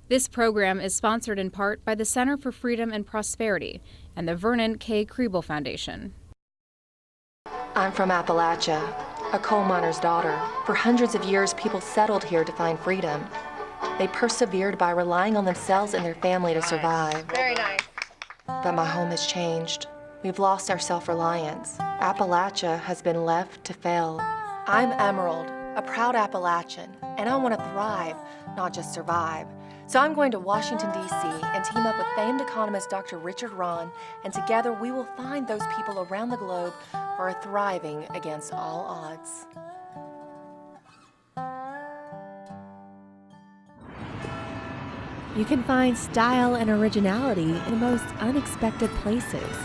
This program is sponsored in part by the Center for Freedom and Prosperity and the Vernon K. Kriebel Foundation. I'm from Appalachia, a coal miner's daughter. For hundreds of years, people settled here to find freedom. They persevered by relying on themselves and their family to survive. Very nice. But my home has changed. We've lost our self-reliance. Appalachia has been left to fail. I'm Emerald, a proud Appalachian, and I want to thrive, not just survive. So I'm going to Washington, D.C. and team up with famed economist Dr. Richard Rahn, and together we will find those people around the globe who are thriving against all odds. You can find style and originality in the most unexpected places.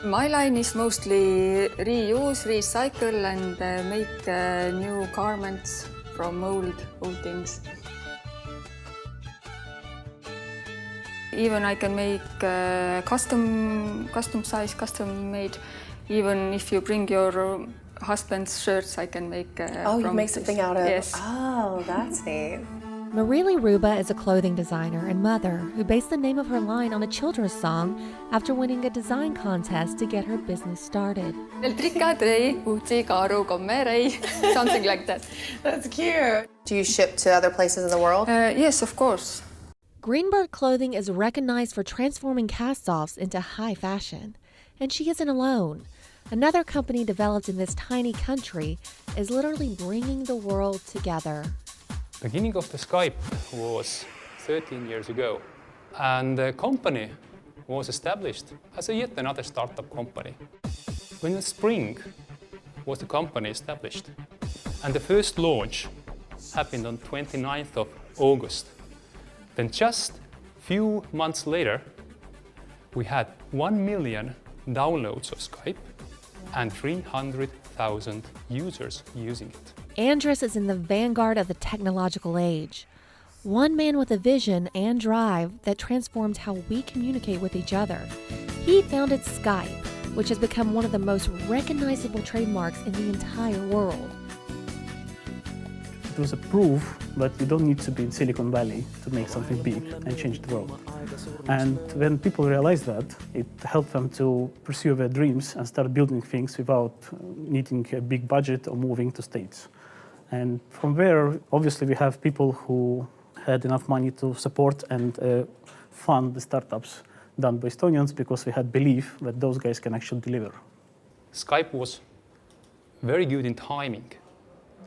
My line is mostly reuse, recycle, and make new garments from old things. Even I can make custom size, custom made. Even if you bring your husband's shirts, I can make. Oh, you make something out of? Yes. Oh, that's neat. Marily Ruba is a clothing designer and mother who based the name of her line on a children's song after winning a design contest to get her business started. Something like that. That's cute. Do you ship to other places in the world? Yes, of course. Greenbird Clothing is recognized for transforming cast-offs into high fashion. And she isn't alone. Another company developed in this tiny country is literally bringing the world together. The beginning of the Skype was 13 years ago, and the company was established as yet another startup company. When in spring was the company established, and the first launch happened on 29th of August. Then just few months later, we had 1 million downloads of Skype and 300,000 users using it. Andrus is in the vanguard of the technological age. One man with a vision and drive that transformed how we communicate with each other. He founded Skype, which has become one of the most recognizable trademarks in the entire world. It was a proof that you don't need to be in Silicon Valley to make something big and change the world. And when people realized that, it helped them to pursue their dreams and start building things without needing a big budget or moving to States. And from there, obviously, we have people who had enough money to support and fund the startups done by Estonians because we had belief that those guys can actually deliver. Skype was very good in timing.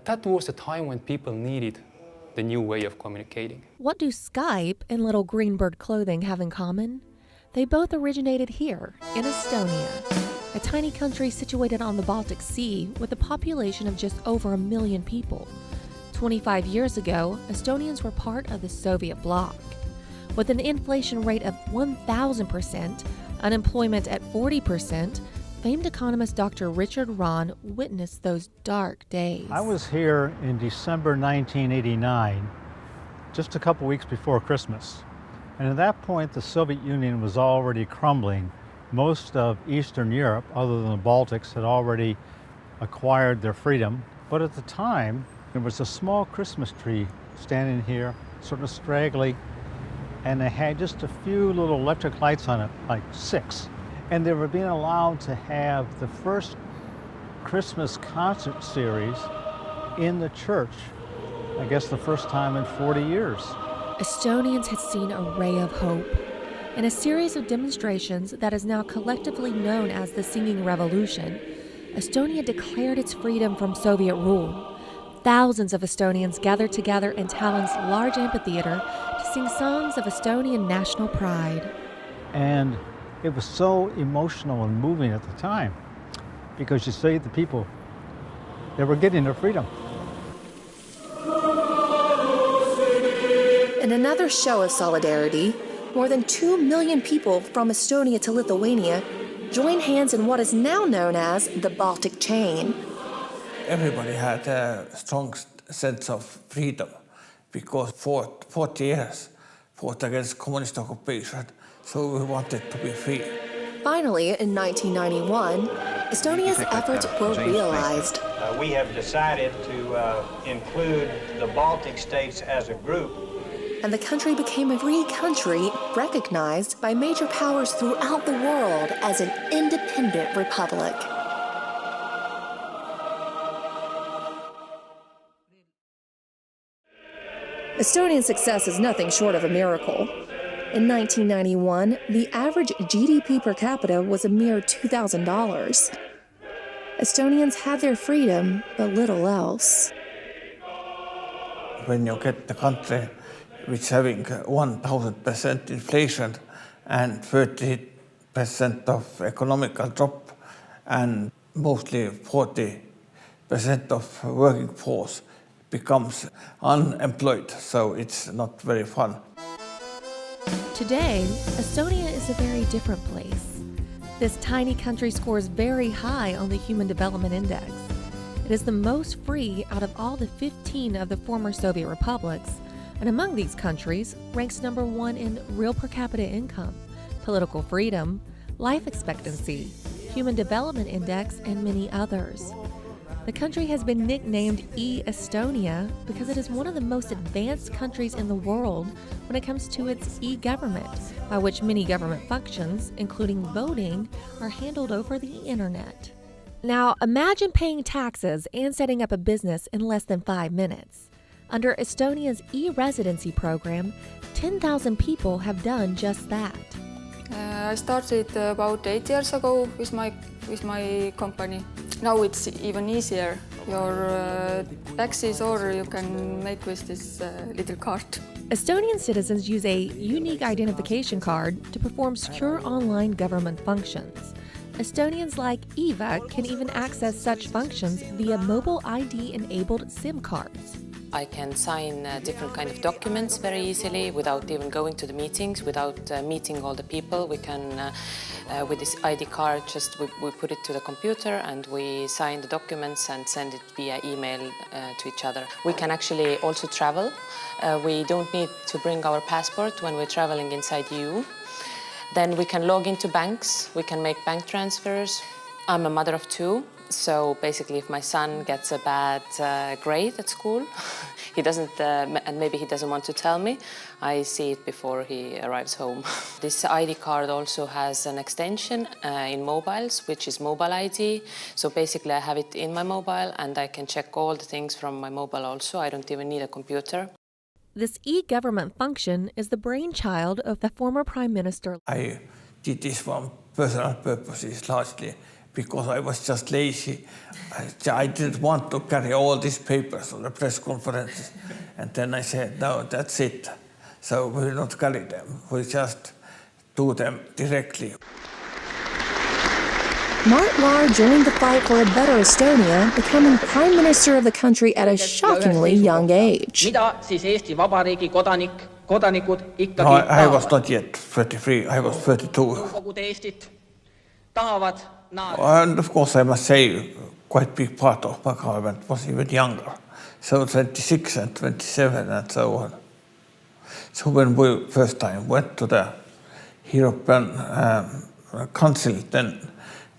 That was the time when people needed the new way of communicating. What do Skype and Little Greenbird Clothing have in common? They both originated here, in Estonia, a tiny country situated on the Baltic Sea with a population of just over 1 million people. 25 years ago, Estonians were part of the Soviet bloc. With an inflation rate of 1,000%, unemployment at 40%, famed economist Dr. Richard Rahn witnessed those dark days. I was here in December 1989, just a couple weeks before Christmas. And at that point, the Soviet Union was already crumbling. Most of Eastern Europe, other than the Baltics, had already acquired their freedom. But at the time, there was a small Christmas tree standing here, sort of straggly, and they had just a few little electric lights on it, like 6. And they were being allowed to have the first Christmas concert series in the church, I guess the first time in 40 years. Estonians had seen a ray of hope. In a series of demonstrations that is now collectively known as the Singing Revolution, Estonia declared its freedom from Soviet rule. Thousands of Estonians gathered together in Tallinn's large amphitheater to sing songs of Estonian national pride. And it was so emotional and moving at the time because you see the people, they were getting their freedom. In another show of solidarity, more than 2 million people from Estonia to Lithuania joined hands in what is now known as the Baltic chain. Everybody had a strong sense of freedom because for 40 years fought against communist occupation, so we wanted to be free. Finally, in 1991, Estonia's efforts were realized. We have decided to include the Baltic states as a group. And the country became a free country recognized by major powers throughout the world as an independent republic. Estonian success is nothing short of a miracle. In 1991, the average GDP per capita was a mere $2,000. Estonians had their freedom, but little else. When you get the country which is having 1,000% inflation and 30% of economical drop and mostly 40% of working force becomes unemployed, so it's not very fun. Today, Estonia is a very different place. This tiny country scores very high on the Human Development Index. It is the most free out of all the 15 of the former Soviet republics, and among these countries, ranks number 1 in real per capita income, political freedom, life expectancy, Human Development Index, and many others. The country has been nicknamed e-Estonia because it is one of the most advanced countries in the world when it comes to its e-government, by which many government functions, including voting, are handled over the internet. Now, imagine paying taxes and setting up a business in less than 5 minutes. Under Estonia's e-residency program, 10,000 people have done just that. I started about 8 years ago with my company. Now it's even easier. Your taxes or you can make with this little card. Estonian citizens use a unique identification card to perform secure online government functions. Estonians like Eva can even access such functions via mobile ID-enabled SIM cards. I can sign different kind of documents very easily without even going to the meetings, without meeting all the people. We can, with this ID card, just we put it to the computer and we sign the documents and send it via email to each other. We can actually also travel. We don't need to bring our passport when we're traveling inside EU. Then we can log into banks. We can make bank transfers. I'm a mother of 2. So basically, if my son gets a bad grade at school, he doesn't, and maybe he doesn't want to tell me, I see it before he arrives home. This ID card also has an extension in mobiles, which is mobile ID. So basically, I have it in my mobile, and I can check all the things from my mobile also. I don't even need a computer. This e-government function is the brainchild of the former Prime Minister. I did this for personal purposes largely, because I was just lazy. I didn't want to carry all these papers on the press conferences. And then I said, no, that's it. So we will not carry them. We just do them directly. Mart Laar joined the fight for a better Estonia, becoming Prime Minister of the country at a shockingly young age. Mida siis Eesti Vabariigi kodanikud ikkagi No, I was not yet 33, I was 32. Nõukogude Eestit tahavad. And of course, I must say, quite big part of my government was even younger. So 26 and 27 and so on. So when we first time went to the European Council, then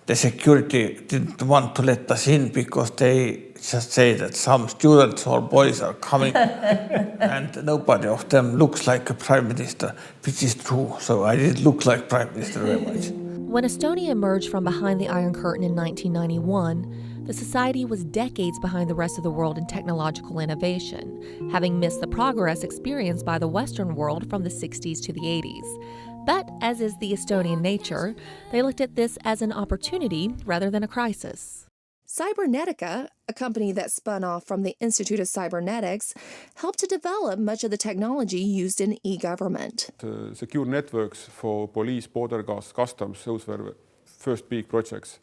the security didn't want to let us in because they just say that some students or boys are coming and nobody of them looks like a prime minister, which is true. So I didn't look like prime minister very much. When Estonia emerged from behind the Iron Curtain in 1991, the society was decades behind the rest of the world in technological innovation, having missed the progress experienced by the Western world from the 60s to the 80s. But, as is the Estonian nature, they looked at this as an opportunity rather than a crisis. Cybernetica, a company that spun off from the Institute of Cybernetics, helped to develop much of the technology used in e-government. Secure networks for police, border guards, customs, those were first big projects.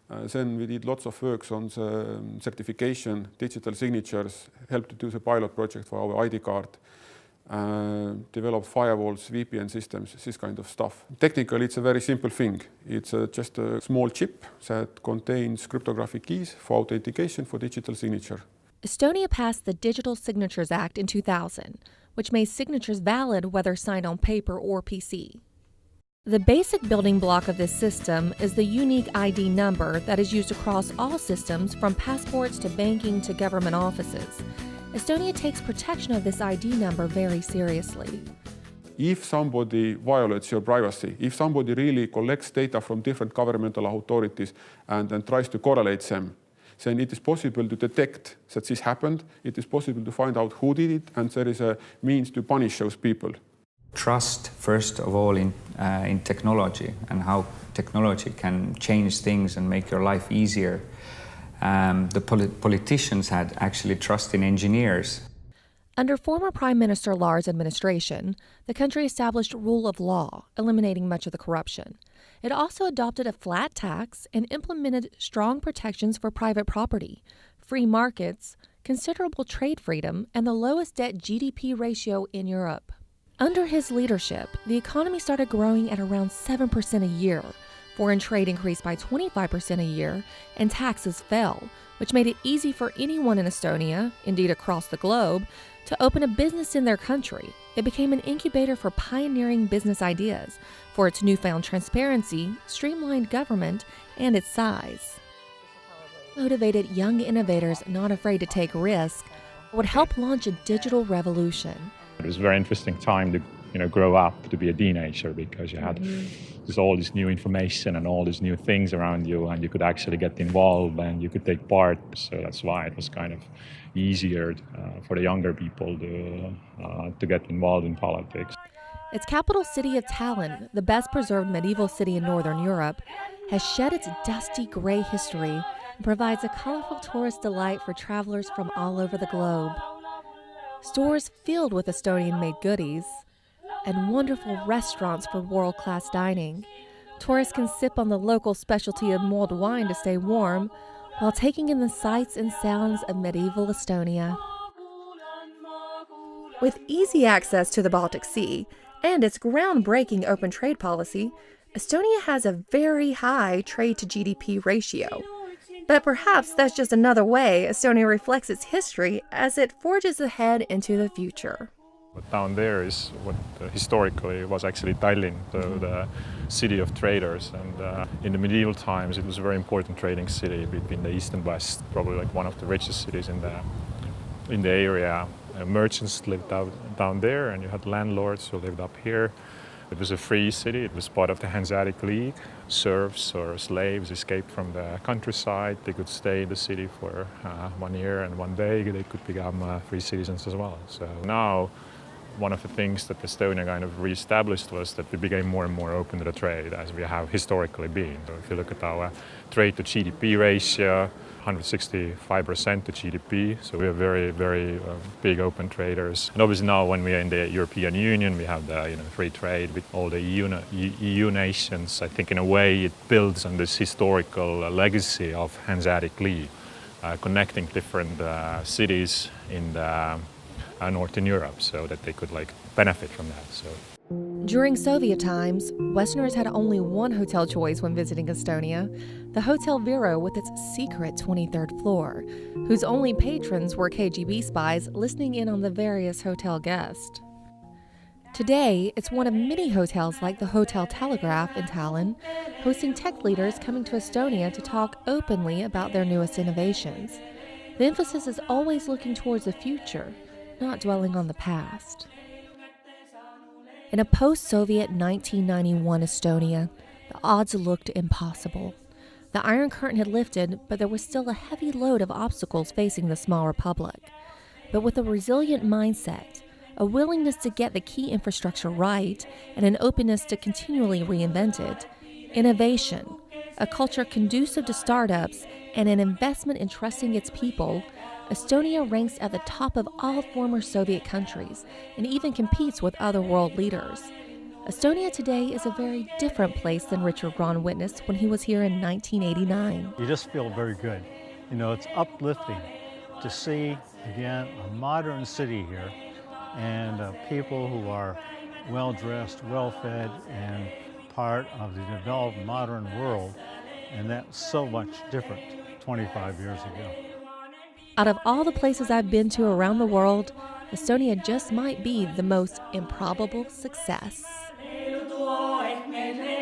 Then we did lots of works on the certification, digital signatures, helped to do the pilot project for our ID card, develop firewalls, VPN systems, this kind of stuff. Technically, it's a very simple thing. It's just a small chip that contains cryptographic keys for authentication for digital signature. Estonia passed the Digital Signatures Act in 2000, which made signatures valid whether signed on paper or PC. The basic building block of this system is the unique ID number that is used across all systems, from passports to banking to government offices. Estonia takes protection of this ID number very seriously. If somebody violates your privacy, if somebody really collects data from different governmental authorities and tries to correlate them, then it is possible to detect that this happened, it is possible to find out who did it, and there is a means to punish those people. Trust, first of all, in technology and how technology can change things and make your life easier. The politicians had actually trust in engineers. Under former Prime Minister Lahr's administration, the country established rule of law, eliminating much of the corruption. It also adopted a flat tax and implemented strong protections for private property, free markets, considerable trade freedom, and the lowest debt GDP ratio in Europe. Under his leadership, the economy started growing at around 7% a year. Foreign trade increased by 25% a year, and taxes fell, which made it easy for anyone in Estonia, indeed across the globe, to open a business in their country. It became an incubator for pioneering business ideas, for its newfound transparency, streamlined government, and its size. Motivated young innovators not afraid to take risks would help launch a digital revolution. It was a very interesting time to grow up, to be a teenager, because you had all this new information and all these new things around you, and you could actually get involved and you could take part. So that's why it was kind of easier for the younger people to get involved in politics. Its capital city of Tallinn, the best preserved medieval city in Northern Europe, has shed its dusty gray history and provides a colorful tourist delight for travelers from all over the globe. Stores filled with Estonian-made goodies, and wonderful restaurants for world-class dining. Tourists can sip on the local specialty of mulled wine to stay warm, while taking in the sights and sounds of medieval Estonia. With easy access to the Baltic Sea and its groundbreaking open trade policy, Estonia has a very high trade-to-GDP ratio. But perhaps that's just another way Estonia reflects its history as it forges ahead into the future. But down there is what historically was actually Tallinn, the city of traders. And in the medieval times, it was a very important trading city between the east and west, probably like one of the richest cities in the area. Merchants lived down there, and you had landlords who lived up here. It was a free city. It was part of the Hanseatic League. Serfs or slaves escaped from the countryside. They could stay in the city for 1 year, and one day they could become free citizens as well. So now, one of the things that Estonia kind of reestablished was that we became more and more open to the trade, as we have historically been. So if you look at our trade to GDP ratio, 165% to GDP, so we are very, very big open traders. And obviously now when we are in the European Union, we have the free trade with all the EU nations. I think in a way it builds on this historical legacy of Hanseatic League, connecting different cities in the Northern Europe, so that they could benefit from that. So. During Soviet times, Westerners had only one hotel choice when visiting Estonia, the Hotel Vero with its secret 23rd floor, whose only patrons were KGB spies listening in on the various hotel guests. Today, it's one of many hotels like the Hotel Telegraph in Tallinn, hosting tech leaders coming to Estonia to talk openly about their newest innovations. The emphasis is always looking towards the future, not dwelling on the past. In a post-Soviet 1991 Estonia, the odds looked impossible. The Iron Curtain had lifted, but there was still a heavy load of obstacles facing the small republic. But with a resilient mindset, a willingness to get the key infrastructure right, and an openness to continually reinvent it, innovation, a culture conducive to startups, and an investment in trusting its people, Estonia ranks at the top of all former Soviet countries and even competes with other world leaders. Estonia today is a very different place than Richard Braun witnessed when he was here in 1989. You just feel very good. It's uplifting to see, again, a modern city here and people who are well-dressed, well-fed, and part of the developed modern world, and that's so much different 25 years ago. Out of all the places I've been to around the world, Estonia just might be the most improbable success. en